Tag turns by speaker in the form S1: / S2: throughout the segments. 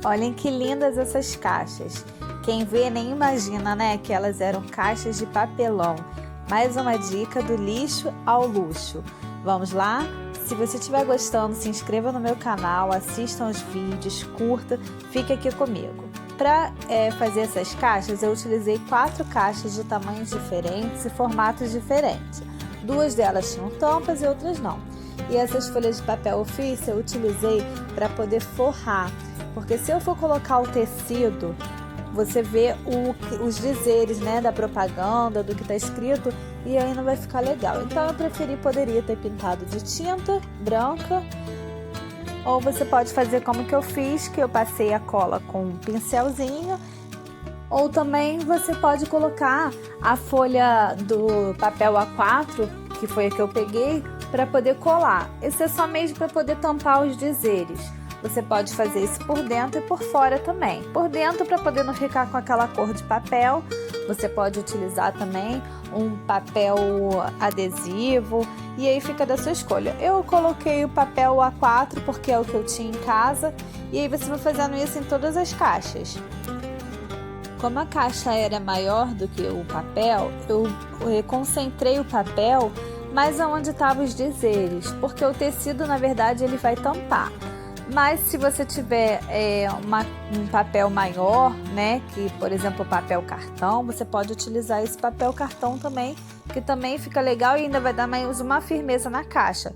S1: Olhem que lindas essas caixas. Quem vê nem imagina, né, que elas eram caixas de papelão. Mais uma dica do lixo ao luxo. Vamos lá? Se você estiver gostando, se inscreva no meu canal, assistam os vídeos, curta, fique aqui comigo. Para fazer essas caixas, eu utilizei 4 caixas de tamanhos diferentes e formatos diferentes. 2 delas tinham tampas e outras não. E essas folhas de papel ofício eu utilizei para poder forrar, porque se eu for colocar o tecido, você vê os dizeres, né, da propaganda, do que está escrito, e aí não vai ficar legal. Então eu poderia ter pintado de tinta branca, ou você pode fazer como que eu fiz, que eu passei a cola com um pincelzinho, ou também você pode colocar a folha do papel A4, que foi a que eu peguei, para poder colar. Esse é só mesmo para poder tampar os dizeres. Você pode fazer isso por dentro e por fora também. Por dentro, para poder não ficar com aquela cor de papel, você pode utilizar também um papel adesivo e aí fica da sua escolha. Eu coloquei o papel A4 porque é o que eu tinha em casa e aí você vai fazendo isso em todas as caixas. Como a caixa era maior do que o papel, eu concentrei o papel mais aonde estavam os dizeres, porque o tecido, na verdade, ele vai tampar. Mas se você tiver um papel maior, né, que por exemplo o papel cartão, você pode utilizar esse papel cartão também, que também fica legal e ainda vai dar mais uma firmeza na caixa.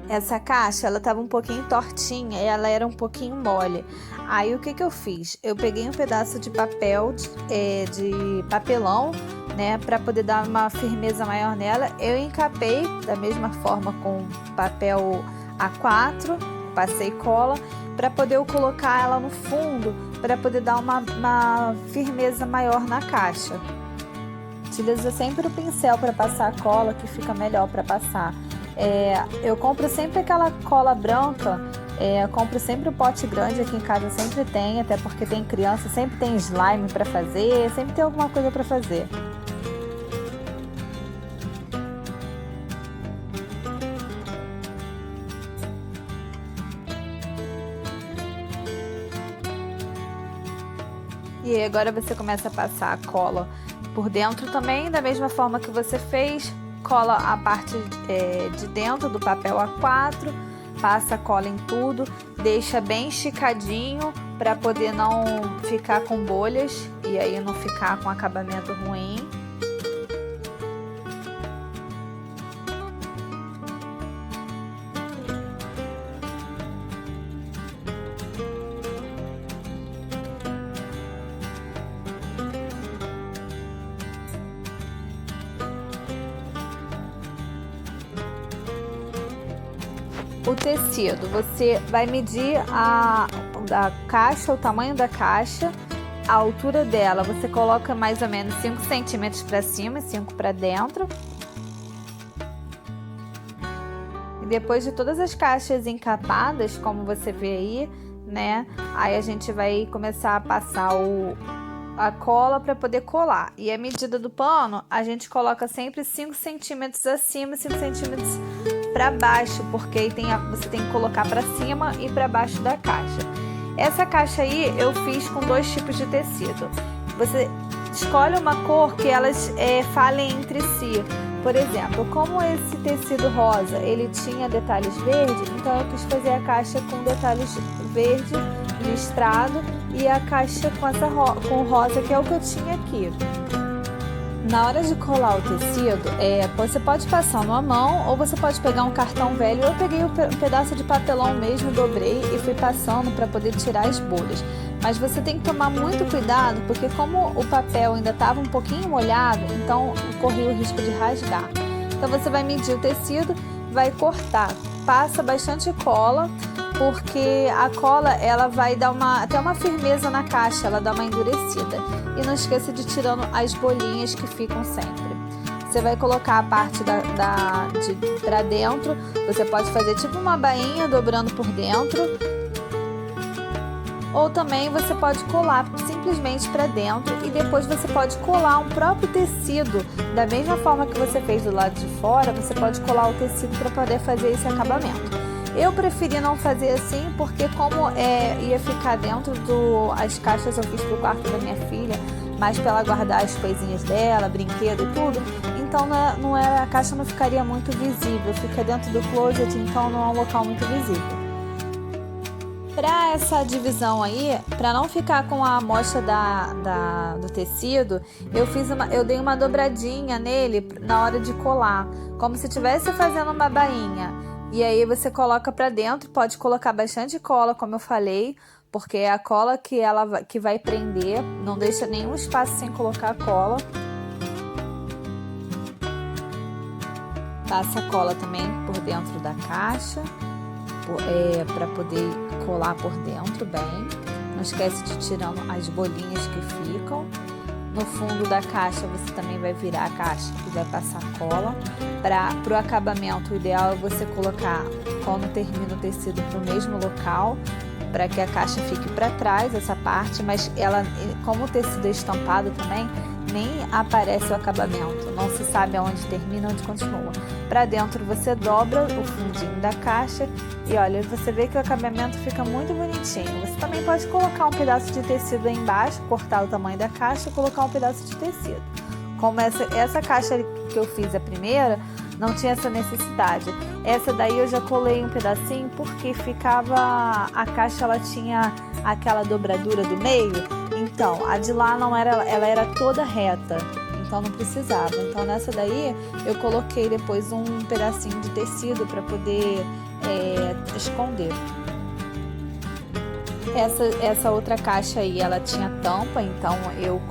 S1: Essa caixa, ela estava um pouquinho tortinha e ela era um pouquinho mole. Aí o que eu fiz? Eu peguei um pedaço de papel, de papelão, né, para poder dar uma firmeza maior nela. Eu encapei da mesma forma com papel A4, passei cola para poder eu colocar ela no fundo, para poder dar uma firmeza maior na caixa. Utiliza sempre o pincel para passar a cola, que fica melhor para passar. Eu compro sempre aquela cola branca, compro sempre o pote grande, aqui em casa sempre tem, até porque tem criança, sempre tem slime para fazer, sempre tem alguma coisa para fazer. E agora você começa a passar a cola por dentro também, da mesma forma que você fez. Cola a parte de dentro do papel A4, passa a cola em tudo, deixa bem esticadinho para poder não ficar com bolhas e aí não ficar com acabamento ruim. O tecido, você vai medir a caixa, o tamanho da caixa, a altura dela, você coloca mais ou menos 5 centímetros para cima e 5 para dentro. E depois de todas as caixas encapadas, como você vê aí, né? Aí a gente vai começar a passar a cola para poder colar. E a medida do pano, a gente coloca sempre 5 centímetros acima e 5 centímetros para baixo, porque aí você tem que colocar para cima e para baixo da caixa. Essa caixa aí eu fiz com 2 tipos de tecido. Você escolhe uma cor que elas falem entre si. Por exemplo, como esse tecido rosa, ele tinha detalhes verdes, então eu quis fazer a caixa com detalhes verde listrado e a caixa com rosa, que é o que eu tinha aqui. Na hora de colar o tecido, você pode passar numa mão ou você pode pegar um cartão velho. Eu peguei um pedaço de papelão mesmo, dobrei e fui passando para poder tirar as bolhas. Mas você tem que tomar muito cuidado, porque como o papel ainda estava um pouquinho molhado, então corria o risco de rasgar. Então você vai medir o tecido, vai cortar, passa bastante cola, porque a cola ela vai dar até uma firmeza na caixa, ela dá uma endurecida. E não esqueça de ir tirando as bolinhas que ficam sempre. Você vai colocar a parte para dentro, você pode fazer tipo uma bainha dobrando por dentro. Ou também você pode colar simplesmente para dentro e depois você pode colar um próprio tecido. Da mesma forma que você fez do lado de fora, você pode colar o tecido para poder fazer esse acabamento. Eu preferi não fazer assim, porque como ia ficar dentro as caixas eu fiz pro quarto da minha filha, mas para ela guardar as coisinhas dela, brinquedo e tudo, então a caixa não ficaria muito visível, fica dentro do closet, então não é um local muito visível. Para essa divisão aí, para não ficar com a amostra do tecido, eu dei uma dobradinha nele na hora de colar, como se estivesse fazendo uma bainha. E aí você coloca para dentro, pode colocar bastante cola, como eu falei, porque é a cola que vai prender, não deixa nenhum espaço sem colocar cola. Passa a cola também por dentro da caixa, para poder colar por dentro bem. Não esquece de ir tirando as bolinhas que ficam. No fundo da caixa você também vai virar a caixa e vai passar cola. Para o acabamento, o ideal é você colocar, quando termina o tecido, para o mesmo local, para que a caixa fique para trás, essa parte, mas como o tecido é estampado também, nem aparece o acabamento, não se sabe aonde termina, onde continua. Para dentro você dobra o fundinho da caixa e olha, você vê que o acabamento fica muito bonitinho. Você também pode colocar um pedaço de tecido aí embaixo, cortar o tamanho da caixa e colocar um pedaço de tecido. Como essa caixa que eu fiz a primeira, não tinha essa necessidade. Essa daí eu já colei um pedacinho porque a caixa ela tinha aquela dobradura do meio, então a de lá não era, ela era toda reta, então não precisava. Então nessa daí eu coloquei depois um pedacinho de tecido para poder esconder. Essa outra caixa aí, ela tinha tampa, então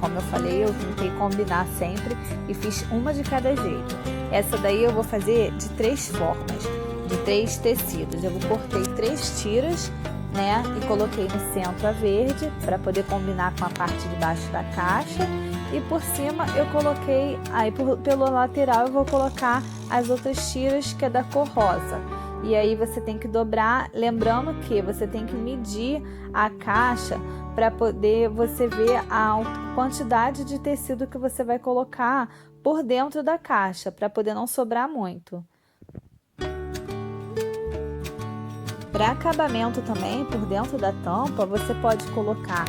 S1: como eu falei, eu tentei combinar sempre e fiz uma de cada jeito. Essa daí eu vou fazer de 3 formas, de 3 tecidos. Eu cortei 3 tiras, né, e coloquei no centro a verde para poder combinar com a parte de baixo da caixa. E por cima eu coloquei, aí pelo lateral eu vou colocar as outras tiras que é da cor rosa. E aí você tem que dobrar, lembrando que você tem que medir a caixa para poder você ver a quantidade de tecido que você vai colocar por dentro da caixa, para poder não sobrar muito. Para acabamento também, por dentro da tampa, você pode colocar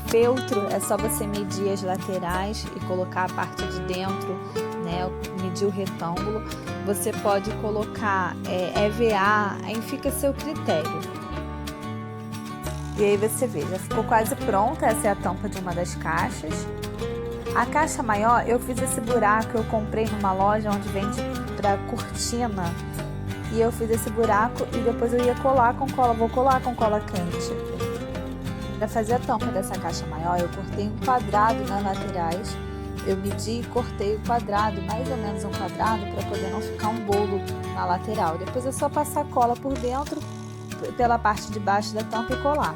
S1: feltro, é só você medir as laterais e colocar a parte de dentro, né, medir o retângulo. Você pode colocar EVA, aí fica a seu critério. E aí você vê, já ficou quase pronta, essa é a tampa de uma das caixas. A caixa maior, eu fiz esse buraco, eu comprei numa loja onde vende para cortina. E eu fiz esse buraco e depois eu ia colar com cola, vou colar com cola quente. Para fazer a tampa dessa caixa maior, eu cortei um quadrado nas laterais. Eu medi e cortei o quadrado, mais ou menos um quadrado, para poder não ficar um bolo na lateral. Depois é só passar cola por dentro, pela parte de baixo da tampa e colar.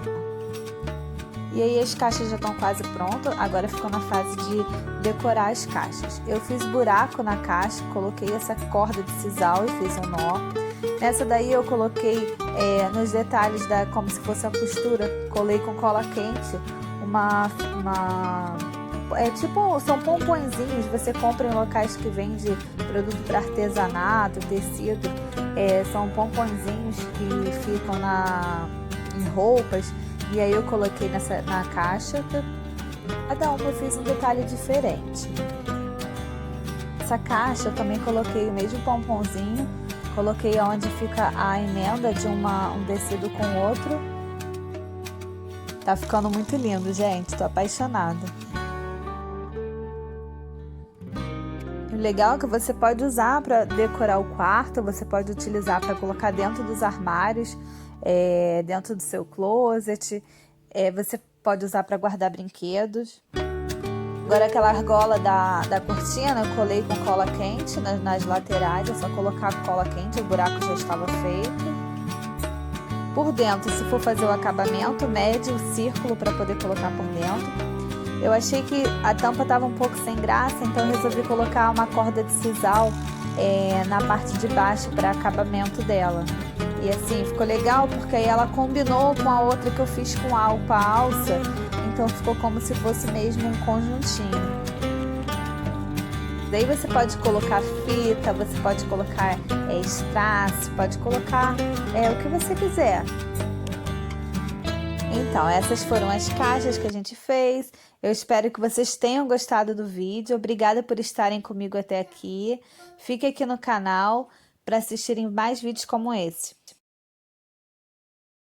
S1: E aí as caixas já estão quase prontas, agora ficou na fase de decorar as caixas. Eu fiz buraco na caixa, coloquei essa corda de sisal e fiz um nó. Nessa daí eu coloquei nos detalhes, como se fosse a costura, colei com cola quente são pompõezinhos, você compra em locais que vende produto para artesanato, tecido, são pompõezinhos que ficam em roupas. E aí eu coloquei na caixa, cada uma eu fiz um detalhe diferente. Essa caixa eu também coloquei o mesmo pomponzinho, coloquei onde fica a emenda de um tecido com o outro. Tá ficando muito lindo, gente, tô apaixonada. O legal é que você pode usar para decorar o quarto, você pode utilizar para colocar dentro dos armários, dentro do seu closet, você pode usar para guardar brinquedos. Agora aquela argola da cortina eu colei com cola quente nas laterais, é só colocar cola quente, o buraco já estava feito. Por dentro, se for fazer o acabamento, mede o círculo para poder colocar por dentro. Eu achei que a tampa estava um pouco sem graça, então eu resolvi colocar uma corda de sisal na parte de baixo para acabamento dela. E assim, ficou legal porque aí ela combinou com a outra que eu fiz com a alça, então ficou como se fosse mesmo um conjuntinho. Daí você pode colocar fita, você pode colocar strass, pode colocar o que você quiser. Então, essas foram as caixas que a gente fez. Eu espero que vocês tenham gostado do vídeo. Obrigada por estarem comigo até aqui. Fique aqui no canal para assistirem mais vídeos como esse.